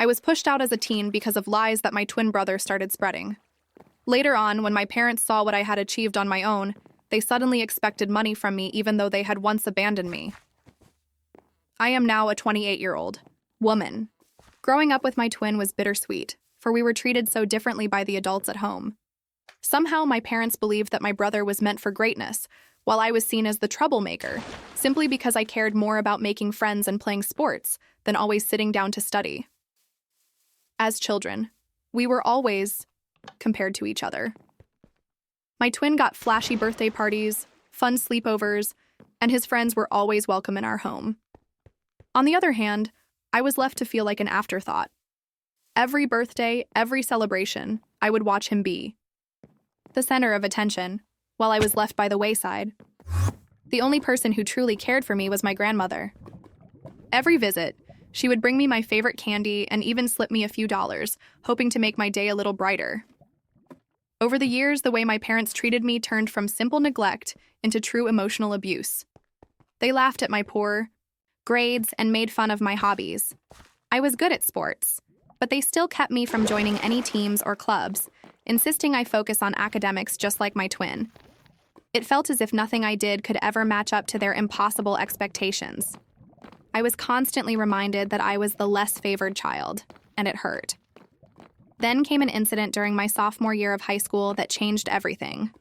I was pushed out as a teen because of lies that my twin brother started spreading. Later on, when my parents saw what I had achieved on my own, they suddenly expected money from me even though they had once abandoned me. I am now a 28-year-old woman. Growing up with my twin was bittersweet, for we were treated so differently by the adults at home. Somehow, my parents believed that my brother was meant for greatness, while I was seen as the troublemaker, simply because I cared more about making friends and playing sports than always sitting down to study. As children, we were always compared to each other. My twin got flashy birthday parties, fun sleepovers, and his friends were always welcome in our home. On the other hand, I was left to feel like an afterthought. Every birthday, every celebration, I would watch him be the center of attention, while I was left by the wayside. The only person who truly cared for me was my grandmother. Every visit, she would bring me my favorite candy and even slip me a few dollars, hoping to make my day a little brighter. Over the years, the way my parents treated me turned from simple neglect into true emotional abuse. They laughed at my poor grades and made fun of my hobbies. I was good at sports, but they still kept me from joining any teams or clubs, insisting I focus on academics just like my twin. It felt as if nothing I did could ever match up to their impossible expectations. I was constantly reminded that I was the less favored child, and it hurt. Then came an incident during my sophomore year of high school that changed everything.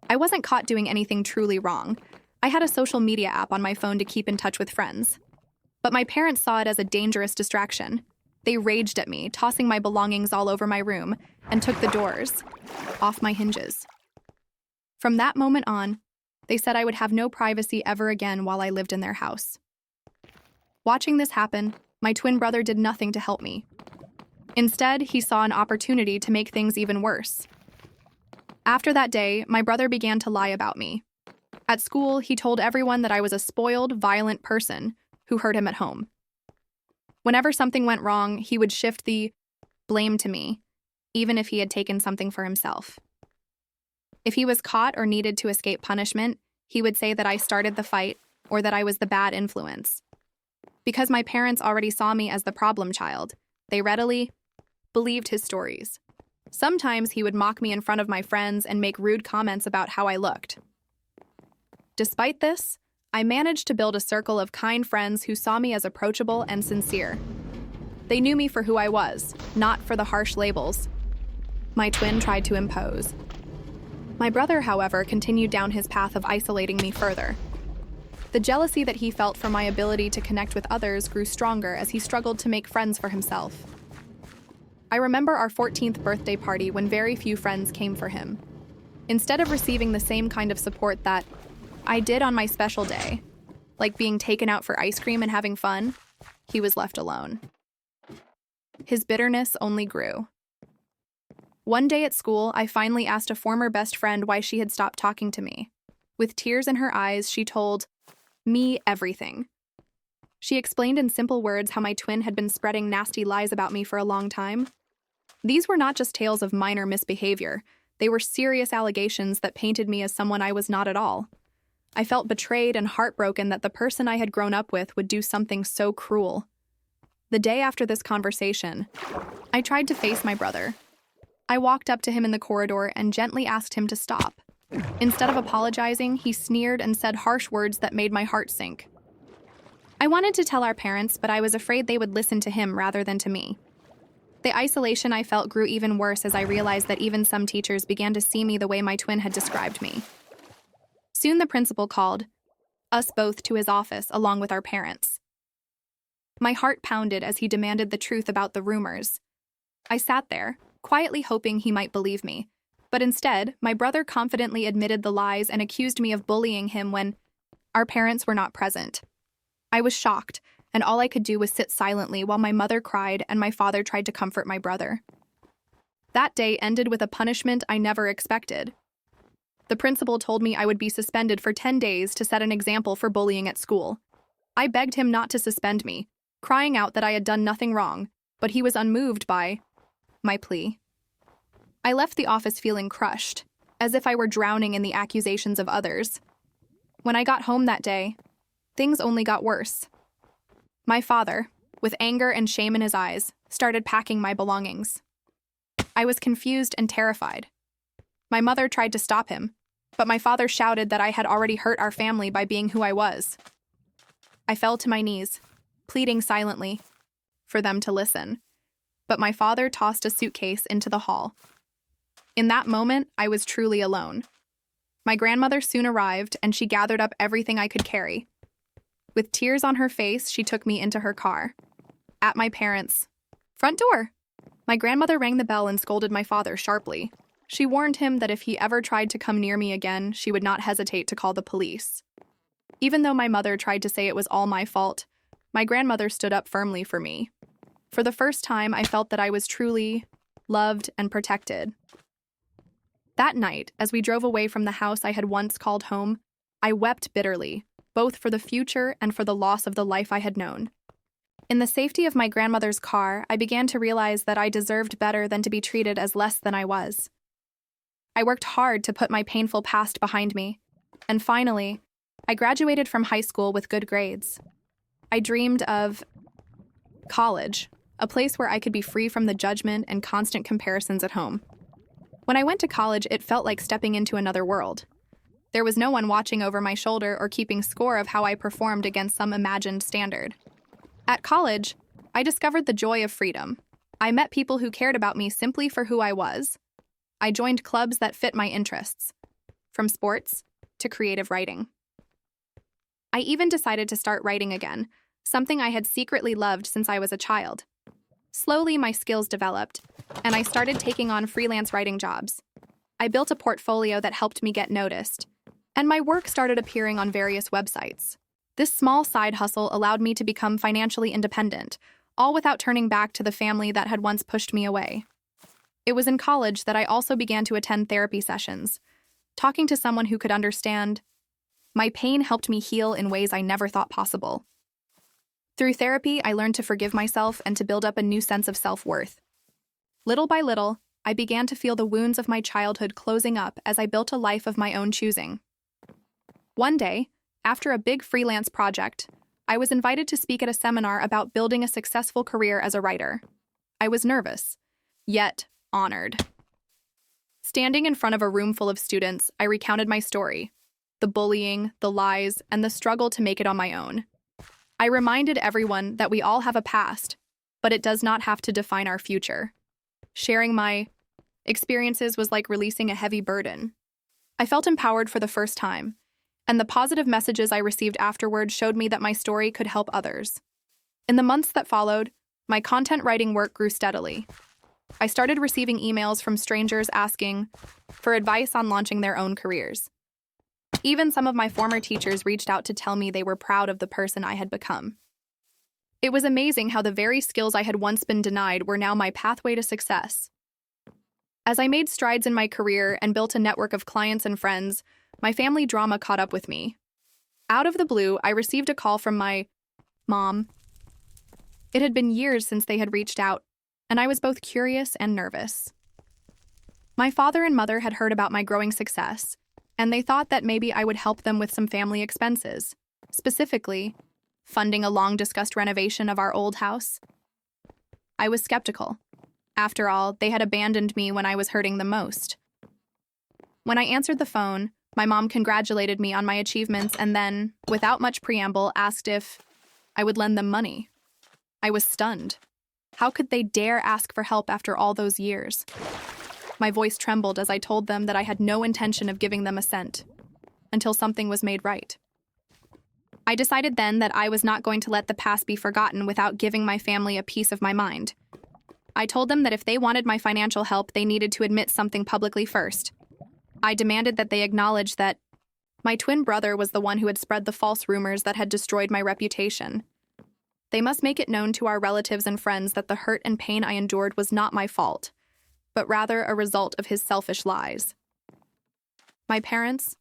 I wasn't caught doing anything truly wrong. I had a social media app on my phone to keep in touch with friends. But my parents saw it as a dangerous distraction. They raged at me, tossing my belongings all over my room, and took the doors off my hinges. From that moment on, they said I would have no privacy ever again while I lived in their house. Watching this happen, my twin brother did nothing to help me. Instead, he saw an opportunity to make things even worse. After that day, my brother began to lie about me. At school, he told everyone that I was a spoiled, violent person who hurt him at home. Whenever something went wrong, he would shift the blame to me, even if he had taken something for himself. If he was caught or needed to escape punishment, he would say that I started the fight or that I was the bad influence. Because my parents already saw me as the problem child, they readily believed his stories. Sometimes he would mock me in front of my friends and make rude comments about how I looked. Despite this, I managed to build a circle of kind friends who saw me as approachable and sincere. They knew me for who I was, not for the harsh labels my twin tried to impose. My brother, however, continued down his path of isolating me further. The jealousy that he felt for my ability to connect with others grew stronger as he struggled to make friends for himself. I remember our 14th birthday party when very few friends came for him. Instead of receiving the same kind of support that I did on my special day, like being taken out for ice cream and having fun, he was left alone. His bitterness only grew. One day at school, I finally asked a former best friend why she had stopped talking to me. With tears in her eyes, she told me everything. She explained in simple words how my twin had been spreading nasty lies about me for a long time. These were not just tales of minor misbehavior. They were serious allegations that painted me as someone I was not at all. I felt betrayed and heartbroken that the person I had grown up with would do something so cruel. The day after this conversation, I tried to face my brother. I walked up to him in the corridor and gently asked him to stop. Instead of apologizing, he sneered and said harsh words that made my heart sink. I wanted to tell our parents, but I was afraid they would listen to him rather than to me. The isolation I felt grew even worse as I realized that even some teachers began to see me the way my twin had described me. Soon the principal called us both to his office along with our parents. My heart pounded as he demanded the truth about the rumors. I sat there, quietly hoping he might believe me, but instead, my brother confidently admitted the lies and accused me of bullying him when our parents were not present. I was shocked, and all I could do was sit silently while my mother cried and my father tried to comfort my brother. That day ended with a punishment I never expected. The principal told me I would be suspended for 10 days to set an example for bullying at school. I begged him not to suspend me, crying out that I had done nothing wrong, but he was unmoved by my plea. I left the office feeling crushed, as if I were drowning in the accusations of others. When I got home that day, things only got worse. My father, with anger and shame in his eyes, started packing my belongings. I was confused and terrified. My mother tried to stop him, but my father shouted that I had already hurt our family by being who I was. I fell to my knees, pleading silently for them to listen, but my father tossed a suitcase into the hall. In that moment, I was truly alone. My grandmother soon arrived, and she gathered up everything I could carry. With tears on her face, she took me into her car. At my parents' front door, my grandmother rang the bell and scolded my father sharply. She warned him that if he ever tried to come near me again, she would not hesitate to call the police. Even though my mother tried to say it was all my fault, my grandmother stood up firmly for me. For the first time, I felt that I was truly loved and protected. That night, as we drove away from the house I had once called home, I wept bitterly, both for the future and for the loss of the life I had known. In the safety of my grandmother's car, I began to realize that I deserved better than to be treated as less than I was. I worked hard to put my painful past behind me, and finally, I graduated from high school with good grades. I dreamed of college, a place where I could be free from the judgment and constant comparisons at home. When I went to college, it felt like stepping into another world. There was no one watching over my shoulder or keeping score of how I performed against some imagined standard. At college, I discovered the joy of freedom. I met people who cared about me simply for who I was. I joined clubs that fit my interests, from sports to creative writing. I even decided to start writing again, something I had secretly loved since I was a child. Slowly, my skills developed, and I started taking on freelance writing jobs. I built a portfolio that helped me get noticed, and my work started appearing on various websites. This small side hustle allowed me to become financially independent, all without turning back to the family that had once pushed me away. It was in college that I also began to attend therapy sessions. Talking to someone who could understand my pain helped me heal in ways I never thought possible. Through therapy, I learned to forgive myself and to build up a new sense of self-worth. Little by little, I began to feel the wounds of my childhood closing up as I built a life of my own choosing. One day, after a big freelance project, I was invited to speak at a seminar about building a successful career as a writer. I was nervous, yet honored. Standing in front of a room full of students, I recounted my story, the bullying, the lies, and the struggle to make it on my own. I reminded everyone that we all have a past, but it does not have to define our future. Sharing my experiences was like releasing a heavy burden. I felt empowered for the first time, and the positive messages I received afterward showed me that my story could help others. In the months that followed, my content writing work grew steadily. I started receiving emails from strangers asking for advice on launching their own careers. Even some of my former teachers reached out to tell me they were proud of the person I had become. It was amazing how the very skills I had once been denied were now my pathway to success. As I made strides in my career and built a network of clients and friends, my family drama caught up with me. Out of the blue, I received a call from my mom. It had been years since they had reached out, and I was both curious and nervous. My father and mother had heard about my growing success, and they thought that maybe I would help them with some family expenses, specifically funding a long-discussed renovation of our old house. I was skeptical. After all, they had abandoned me when I was hurting the most. When I answered the phone, my mom congratulated me on my achievements and then, without much preamble, asked if I would lend them money. I was stunned. How could they dare ask for help after all those years? My voice trembled as I told them that I had no intention of giving them a cent, until something was made right. I decided then that I was not going to let the past be forgotten without giving my family a piece of my mind. I told them that if they wanted my financial help, they needed to admit something publicly first. I demanded that they acknowledge that my twin brother was the one who had spread the false rumors that had destroyed my reputation. They must make it known to our relatives and friends that the hurt and pain I endured was not my fault, but rather a result of his selfish lies. My parents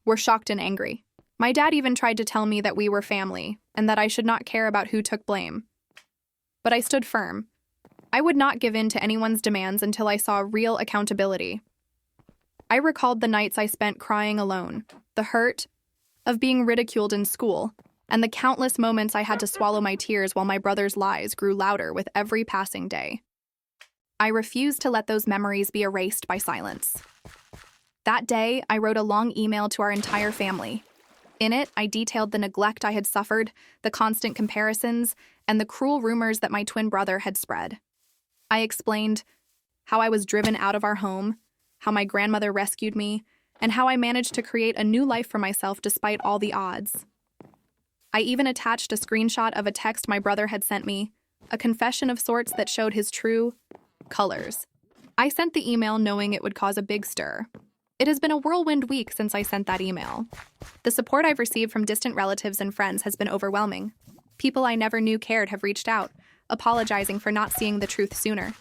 were shocked and angry. My dad even tried to tell me that we were family and that I should not care about who took blame. But I stood firm. I would not give in to anyone's demands until I saw real accountability. I recalled the nights I spent crying alone, the hurt of being ridiculed in school, and the countless moments I had to swallow my tears while my brother's lies grew louder with every passing day. I refused to let those memories be erased by silence. That day, I wrote a long email to our entire family. In it, I detailed the neglect I had suffered, the constant comparisons, and the cruel rumors that my twin brother had spread. I explained how I was driven out of our home, how my grandmother rescued me, and how I managed to create a new life for myself despite all the odds. I even attached a screenshot of a text my brother had sent me, a confession of sorts that showed his true colors. I sent the email knowing it would cause a big stir. It has been a whirlwind week since I sent that email. The support I've received from distant relatives and friends has been overwhelming. People I never knew cared have reached out, apologizing for not seeing the truth sooner.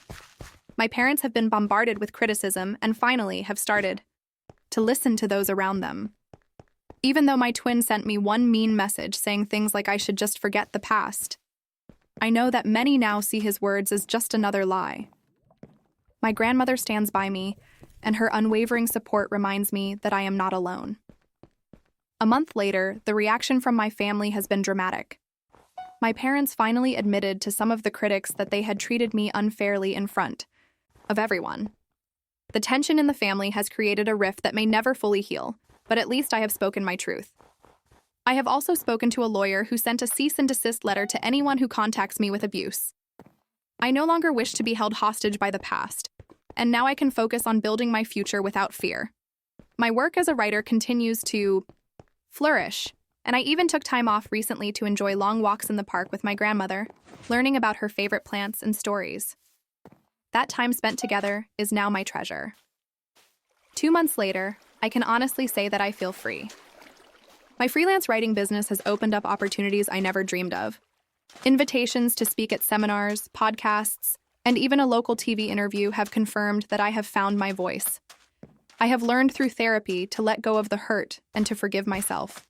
My parents have been bombarded with criticism and finally have started to listen to those around them. Even though my twin sent me one mean message saying things like I should just forget the past, I know that many now see his words as just another lie. My grandmother stands by me, and her unwavering support reminds me that I am not alone. A month later, the reaction from my family has been dramatic. My parents finally admitted to some of the critics that they had treated me unfairly in front of everyone. The tension in the family has created a rift that may never fully heal, but at least I have spoken my truth. I have also spoken to a lawyer who sent a cease and desist letter to anyone who contacts me with abuse. I no longer wish to be held hostage by the past, and now I can focus on building my future without fear. My work as a writer continues to flourish, and I even took time off recently to enjoy long walks in the park with my grandmother, learning about her favorite plants and stories. That time spent together is now my treasure. 2 months later, I can honestly say that I feel free. My freelance writing business has opened up opportunities I never dreamed of. Invitations to speak at seminars, podcasts, and even a local TV interview have confirmed that I have found my voice. I have learned through therapy to let go of the hurt and to forgive myself.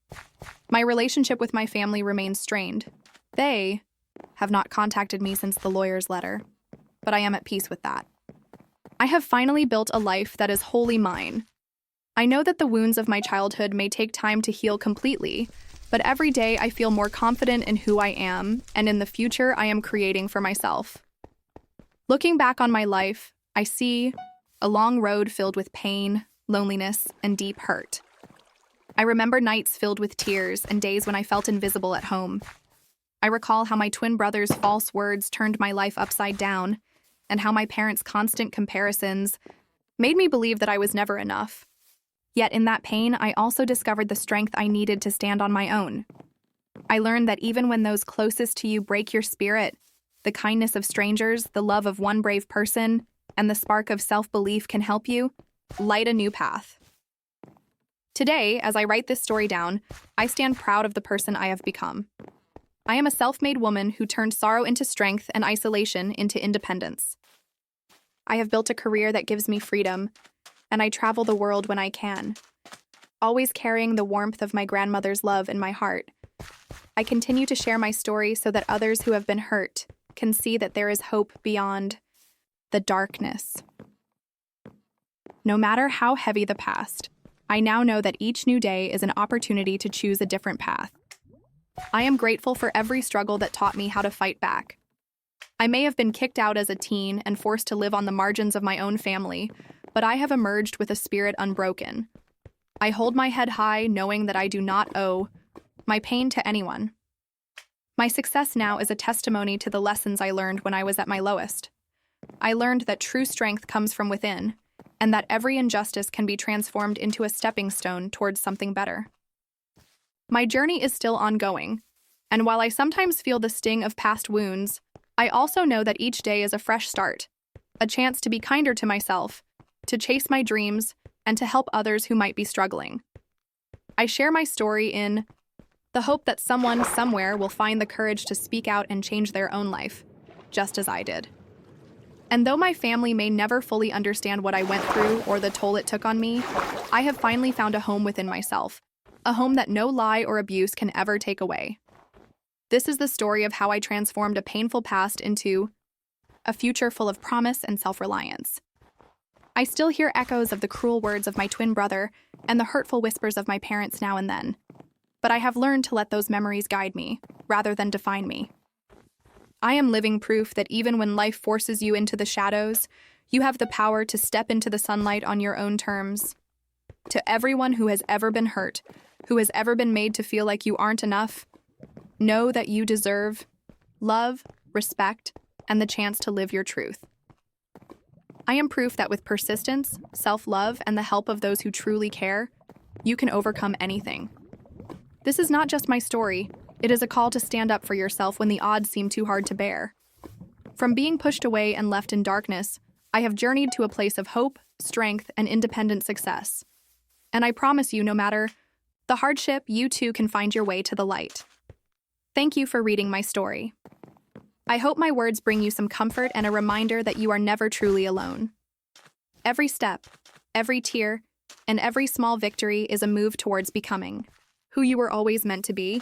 My relationship with my family remains strained. They have not contacted me since the lawyer's letter, but I am at peace with that. I have finally built a life that is wholly mine. I know that the wounds of my childhood may take time to heal completely, but every day I feel more confident in who I am and in the future I am creating for myself. Looking back on my life, I see a long road filled with pain, loneliness, and deep hurt. I remember nights filled with tears and days when I felt invisible at home. I recall how my twin brother's false words turned my life upside down, and how my parents' constant comparisons made me believe that I was never enough. Yet in that pain, I also discovered the strength I needed to stand on my own. I learned that even when those closest to you break your spirit, the kindness of strangers, the love of one brave person, and the spark of self-belief can help you light a new path. Today, as I write this story down, I stand proud of the person I have become. I am a self-made woman who turned sorrow into strength and isolation into independence. I have built a career that gives me freedom, and I travel the world when I can, always carrying the warmth of my grandmother's love in my heart. I continue to share my story so that others who have been hurt can see that there is hope beyond the darkness. No matter how heavy the past, I now know that each new day is an opportunity to choose a different path. I am grateful for every struggle that taught me how to fight back. I may have been kicked out as a teen and forced to live on the margins of my own family, but I have emerged with a spirit unbroken. I hold my head high, knowing that I do not owe my pain to anyone. My success now is a testimony to the lessons I learned when I was at my lowest. I learned that true strength comes from within, and that every injustice can be transformed into a stepping stone towards something better. My journey is still ongoing, and while I sometimes feel the sting of past wounds, I also know that each day is a fresh start, a chance to be kinder to myself, to chase my dreams, and to help others who might be struggling. I share my story in the hope that someone somewhere will find the courage to speak out and change their own life, just as I did. And though my family may never fully understand what I went through or the toll it took on me, I have finally found a home within myself, a home that no lie or abuse can ever take away. This is the story of how I transformed a painful past into a future full of promise and self-reliance. I still hear echoes of the cruel words of my twin brother and the hurtful whispers of my parents now and then. but I have learned to let those memories guide me, rather than define me. I am living proof that even when life forces you into the shadows, you have the power to step into the sunlight on your own terms. To everyone who has ever been hurt, who has ever been made to feel like you aren't enough, know that you deserve love, respect, and the chance to live your truth. I am proof that with persistence, self-love, and the help of those who truly care, you can overcome anything. This is not just my story, it is a call to stand up for yourself when the odds seem too hard to bear. From being pushed away and left in darkness, I have journeyed to a place of hope, strength, and independent success. And I promise you, no matter the hardship, you too can find your way to the light. Thank you for reading my story. I hope my words bring you some comfort and a reminder that you are never truly alone. Every step, every tear, and every small victory is a move towards becoming who you were always meant to be,